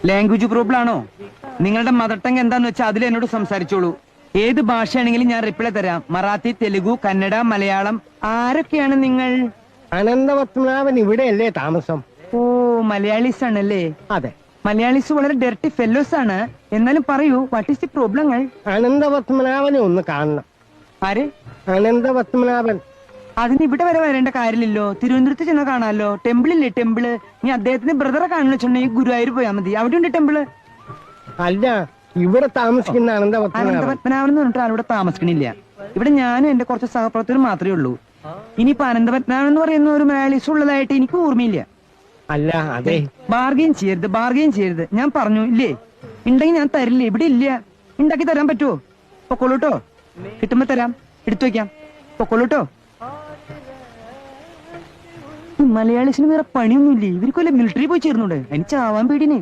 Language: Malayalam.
ലാംഗ്വേജ് പ്രോബ്ലം ആണോ? നിങ്ങളുടെ മദർ ടങ് എന്താന്ന് വെച്ചാൽ അതിൽ എന്നോട് സംസാരിച്ചോളൂ. ഏത് ഭാഷയാണെങ്കിലും ഞാൻ റിപ്ലൈ തരാം. മറാത്തി, തെലുഗു, കന്നഡ, മലയാളം. ആരൊക്കെയാണ് നിങ്ങൾ? അനന്തപത്മനാഭൻ ഇവിടെയല്ലേ താമസം? ഓ, മലയാളീസ് ആണല്ലേ? അതെ. മലയാളീസ് വളരെ ഡെർട്ടി ഫെല്ലോസ് ആണ്. എന്നാലും പറയൂ, വാട്ട് ഈസ് ദി പ്രോബ്ലങ്ങൾ? അനന്തപത്മനാഭനെ ഒന്ന് കാണണം. ആര്? അനന്തപത്മനാഭൻ. അതിന് ഇവിടെ വരെ വരേണ്ട കാര്യമില്ലല്ലോ. തിരുവനന്തപുരത്ത് ചെന്ന് കാണാമല്ലോ. ടെമ്പിളില്ലേ, ടെമ്പിള്. നീ അദ്ദേഹത്തിന്റെ ബ്രദറെ കാണുന്ന വെച്ചിട്ടുണ്ടെങ്കിൽ ഗുരുവായൂർ പോയാൽ മതി. അവിടെ ഉണ്ട് ടെമ്പിള്. അല്ല, ഇവിടെ താമസിക്കുന്ന അനന്തപത്മനാഭൻ. അനന്തപത്മനാഭൻ എന്ന് പറഞ്ഞിട്ട് ആളിവിടെ താമസിക്കണില്ല. ഇവിടെ ഞാനും എന്റെ കുറച്ച് സഹപ്രവർത്തകരും മാത്രമേ ഉള്ളൂ. ഇനിയിപ്പോ അനന്തപത്മനാഭൻ എന്ന് പറയുന്ന ഒരു മലയാളീസ് ഉള്ളതായിട്ട് എനിക്ക് ഓർമ്മയില്ല. അല്ല, അതെ. ബാർഗെയിൻ ചെയ്യരുത്. ഞാൻ പറഞ്ഞു ഇല്ലേ, ഉണ്ടെങ്കിൽ ഞാൻ തരില്ല. ഇവിടെ ഇല്ല. ഉണ്ടാക്കി തരാൻ പറ്റുമോ? പൊക്കോളൂട്ടോ. കിട്ടുമ്പോ തരാം. എടുത്തു വെക്കാം. പൊക്കോളൂട്ടോ. മലയാളീസിന് വേറെ പണിയൊന്നുമില്ലേ? ഇവർക്ക് വല്ല മിലിറ്ററി പോയി ചേർന്നൂടെ? എനിക്ക് ചാവാൻ പേടിനെ.